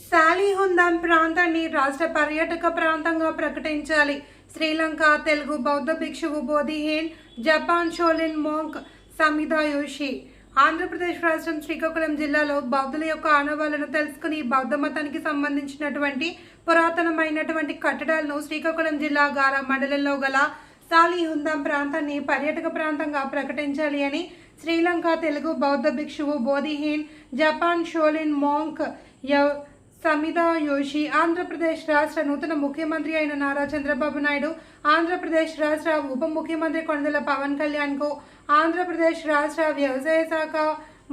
సాలిహుందాం ప్రాంతాన్ని రాష్ట్ర పర్యాటక ప్రాంతంగా ప్రకటించాలి. శ్రీలంక తెలుగు బౌద్ధ భిక్షువు బోధిహేన్ జపాన్ షోలిన్ మోంక్ సమిదా యోషి. ఆంధ్రప్రదేశ్ రాష్ట్రం శ్రీకాకుళం జిల్లాలో బౌద్ధుల యొక్క ఆనవాళ్లను తెలుసుకుని బౌద్ధ మతానికి సంబంధించినటువంటి పురాతనమైనటువంటి కట్టడాలను శ్రీకాకుళం జిల్లా గారా మండలంలో గల సాలిహుందాం ప్రాంతాన్ని పర్యాటక ప్రాంతంగా ప్రకటించాలి అని శ్రీలంక తెలుగు బౌద్ధ భిక్షువు బోధిహేన్ జపాన్ షోలిన్ మోంక్ సమిదా యోషి, ఆంధ్రప్రదేశ్ రాష్ట్ర నూతన ముఖ్యమంత్రి అయిన నారా చంద్రబాబు నాయుడు, ఆంధ్రప్రదేశ్ రాష్ట్ర ఉప ముఖ్యమంత్రి కొణిదెల పవన్ కళ్యాణ్కు, ఆంధ్రప్రదేశ్ రాష్ట్ర వ్యవసాయ శాఖ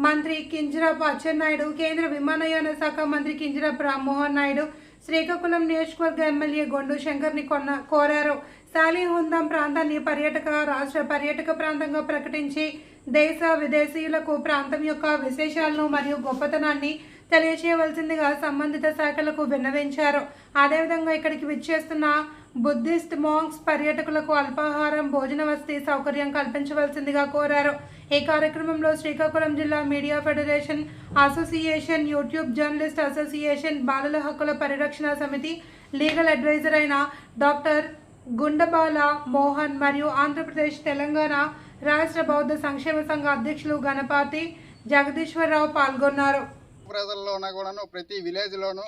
మంత్రి కింజరాపు అచ్చెన్నాయుడు, కేంద్ర విమానయాన శాఖ మంత్రి కింజరాపు రామ్మోహన్ నాయుడు, శ్రీకాకుళం నియోజకవర్గ ఎమ్మెల్యే గొండు శంకర్ని కోరారు. సాలిహుందాం ప్రాంతాన్ని రాష్ట్ర పర్యాటక ప్రాంతంగా ప్రకటించి దేశ విదేశీయులకు ప్రాంతం యొక్క విశేషాలను మరియు గొప్పతనాన్ని తెలియచేయవలసిందిగా సంబంధిత శాఖలకు విన్నవించారు. అదేవిధంగా ఇక్కడికి విచ్చేస్తున్న బుద్ధిస్ట్ మాంక్స్ పర్యాటకులకు అల్పాహారం, భోజన వసతి సౌకర్యం కల్పించవలసిందిగా కోరారు. ఈ కార్యక్రమంలో శ్రీకాకుళం జిల్లా media federation association, YouTube journalist association, బాలల హక్కుల పరిరక్షణ సమితి లీగల్ అడ్వైజర్ అయిన డాక్టర్ గుండబాల మోహన్ మరియు ఆంధ్రప్రదేశ్ తెలంగాణ రాష్ట్ర బౌద్ధ సంక్షేమ సంఘ అధ్యక్షులు గణపతి జగదీశ్వరరావు పాల్గొన్నారు. ప్రజల్లోనూ కూడాను ప్రతి విలేజ్లోనూ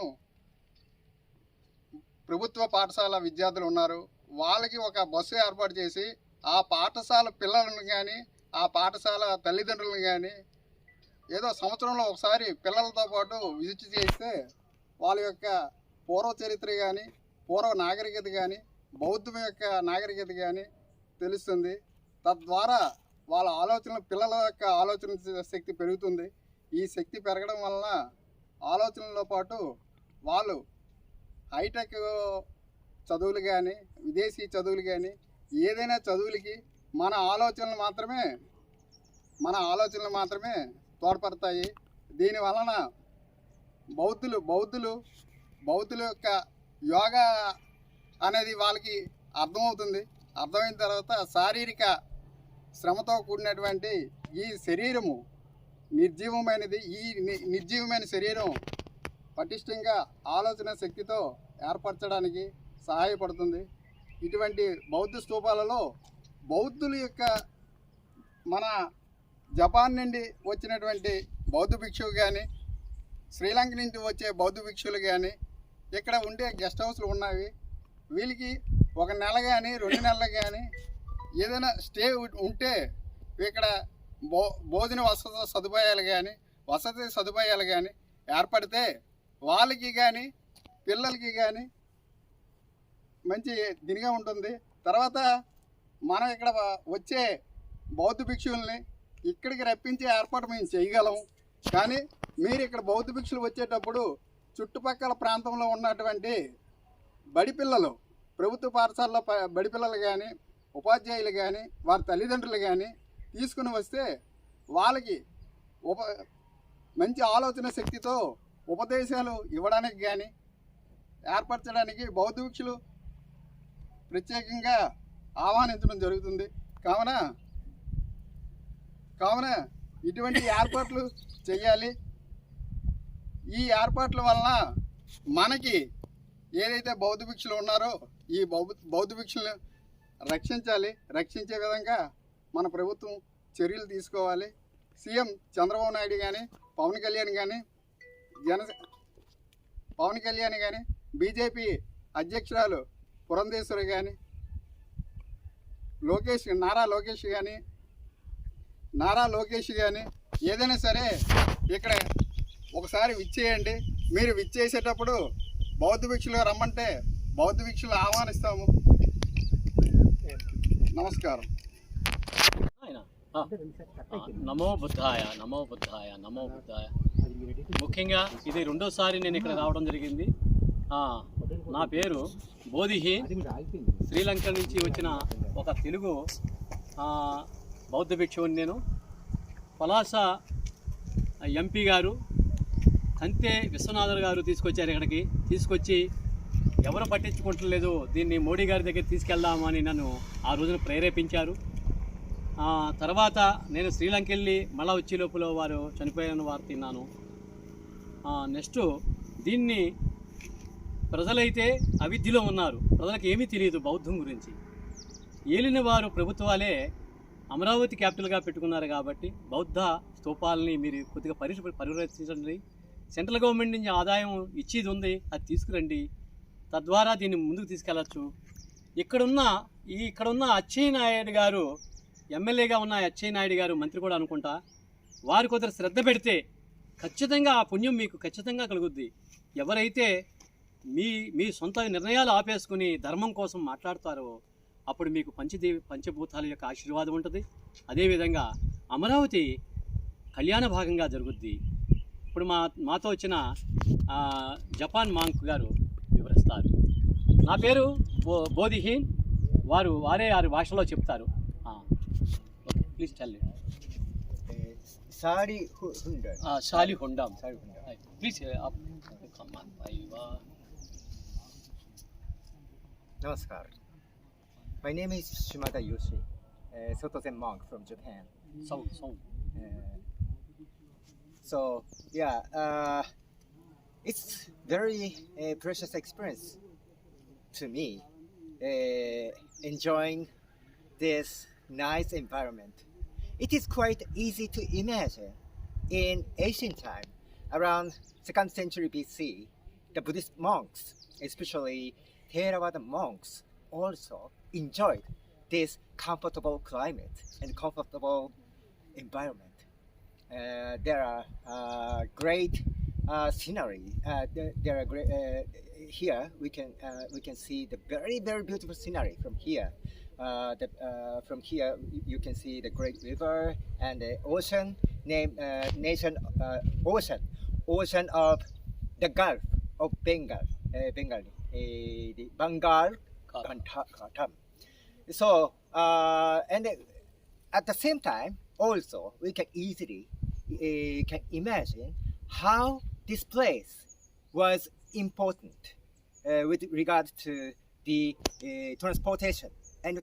ప్రభుత్వ పాఠశాల విద్యార్థులు ఉన్నారు. వాళ్ళకి ఒక బస్సు ఏర్పాటు చేసి ఆ పాఠశాల పిల్లలను కానీ ఆ పాఠశాల తల్లిదండ్రులను కానీ ఏదో సంవత్సరంలో ఒకసారి పిల్లలతో పాటు విజిట్ చేస్తే వాళ్ళ యొక్క పూర్వ చరిత్ర కానీ పూర్వ నాగరికత కానీ బౌద్ధం యొక్క నాగరికత కానీ తెలుస్తుంది. తద్వారా వాళ్ళ ఆలోచనలు, పిల్లల యొక్క ఆలోచన శక్తి పెరుగుతుంది. ఈ శక్తి పెరగడం వలన ఆలోచనలతో పాటు వాళ్ళు హైటెక్ చదువులు కానీ విదేశీ చదువులు కానీ ఏదైనా చదువులకి మన ఆలోచనలు మాత్రమే తోడ్పడతాయి. దీని వలన బౌద్ధుల యొక్క యోగా అనేది వాళ్ళకి అర్థమవుతుంది. అర్థమైన తర్వాత శారీరక శ్రమతో కూడినటువంటి ఈ శరీరము నిర్జీవమైనది. ఈ నిర్జీవమైన శరీరం పటిష్టంగా ఆలోచన శక్తితో ఏర్పరచడానికి సహాయపడుతుంది. ఇటువంటి బౌద్ధ స్తూపాలలో బౌద్ధుల యొక్క మన జపాన్ నుండి వచ్చినటువంటి బౌద్ధ భిక్షువు కానీ, శ్రీలంక నుంచి వచ్చే బౌద్ధ భిక్షువులు కానీ ఇక్కడ ఉండే గెస్ట్ హౌస్లు ఉన్నవి. వీళ్ళకి 1 నెల కానీ 2 నెలలు కానీ ఏదైనా స్టే ఉంటే ఇక్కడ భోజన వసతి సదుపాయాలు కానీ ఏర్పడితే వాళ్ళకి కానీ పిల్లలకి కానీ మంచి దీనిగా ఉంటుంది. తర్వాత మనం ఇక్కడ వచ్చే బౌద్ధ భిక్షువుల్ని ఇక్కడికి రప్పించే ఏర్పాటు మేము చేయగలం. కానీ మీరు ఇక్కడ బౌద్ధ భిక్షులు వచ్చేటప్పుడు చుట్టుపక్కల ప్రాంతంలో ఉన్నటువంటి బడి పిల్లలు, ప్రభుత్వ పాఠశాలలో బడి పిల్లలు కానీ ఉపాధ్యాయులు కానీ వారి తల్లిదండ్రులు కానీ తీసుకుని వస్తే వాళ్ళకి మంచి ఆలోచన శక్తితో ఉపదేశాలు ఇవ్వడానికి కానీ ఏర్పరచడానికి బౌద్ధ భిక్షులు ప్రత్యేకంగా ఆహ్వానించడం జరుగుతుంది. కావున ఇటువంటి ఏర్పాట్లు చేయాలి. ఈ ఏర్పాట్ల వలన మనకి ఏదైతే బౌద్ధ భిక్షులు ఉన్నారో ఈ బౌద్ధ భిక్షులను రక్షించే విధంగా మన ప్రభుత్వం చర్యలు తీసుకోవాలి. సీఎం చంద్రబాబు నాయుడు కానీ పవన్ కళ్యాణ్ కానీ బీజేపీ అధ్యక్షురాలు పురంధేశ్వరి కానీ నారా లోకేష్ కానీ ఏదైనా సరే ఇక్కడ ఒకసారి విచ్చేయండి. మీరు విచ్చేసేటప్పుడు బౌద్ధ భిక్షులు రమ్మంటే బౌద్ధ భిక్షులు ఆహ్వానిస్తాము. నమస్కారం. నమో బుద్ధాయ. ముఖ్యంగా ఇది 2వసారి నేను ఇక్కడ రావడం జరిగింది. నా పేరు బోధిహీన్. శ్రీలంక నుంచి వచ్చిన ఒక తెలుగు బౌద్ధ భిక్షువుని. నేను పలాస ఎంపీ గారు అంతే విశ్వనాథర్ గారు తీసుకొచ్చారు. ఇక్కడికి తీసుకొచ్చి ఎవరు పట్టించుకుంటలేదు, దీన్ని మోడీ గారి దగ్గర తీసుకెళ్దామని నన్ను ఆ రోజున ప్రేరేపించారు. తర్వాత నేను శ్రీలంక వెళ్ళి మళ్ళీ వచ్చే లోపల వారు చనిపోయిన వార్త విన్నాను. నెక్స్ట్ దీన్ని ప్రజలైతే అవిద్యలో ఉన్నారు, ప్రజలకు ఏమీ తెలియదు బౌద్ధం గురించి. ఏలిన వారు ప్రభుత్వాలే అమరావతి క్యాపిటల్గా పెట్టుకున్నారు కాబట్టి బౌద్ధ స్తూపాలని మీరు కొద్దిగా పరిరక్షించండి. సెంట్రల్ గవర్నమెంట్ నుంచి ఆదాయం ఇచ్చేది ఉంది, అది తీసుకురండి, తద్వారా దీన్ని ముందుకు తీసుకెళ్ళచ్చు. ఇక్కడున్న అచ్చెన్నాయుడు గారు, ఎమ్మెల్యేగా ఉన్న అచ్చెన్నాయుడు గారు, మంత్రి కూడా అనుకుంటా, వారు కొద్దిగా శ్రద్ధ పెడితే ఖచ్చితంగా ఆ పుణ్యం మీకు ఖచ్చితంగా కలుగుద్ది. ఎవరైతే మీ సొంత నిర్ణయాలు ఆపేసుకుని ధర్మం కోసం మాట్లాడతారో అప్పుడు మీకు పంచభూతాల యొక్క ఆశీర్వాదం ఉంటుంది. అదేవిధంగా అమరావతి కళ్యాణ భాగంగా జరుగుద్ది. ఇప్పుడు మాతో వచ్చిన జపాన్ మాంక్ గారు వివరిస్తారు. నా పేరు బోధిహీన్, వారే భాషలో చెప్తారు. Please tell me. Sari Honda. Sali Hondam. Sari Honda. Please come on. Namaskar. My name is Shimada Yoshi, Sotozen monk from Japan. So yeah, it's very precious experience to me, enjoying this nice environment. It is quite easy to imagine. In ancient time, around 2nd century BC, the Buddhist monks, especially Theravada monks, also enjoyed this comfortable climate and comfortable environment. There are great scenery. There are great. Here we can see the very beautiful scenery from here. From here you can see the great river and the ocean ocean of the Gulf of Bengal, the Bengal Khatam. So and at the same time also we can easily can imagine how this place was important with regard to the transportation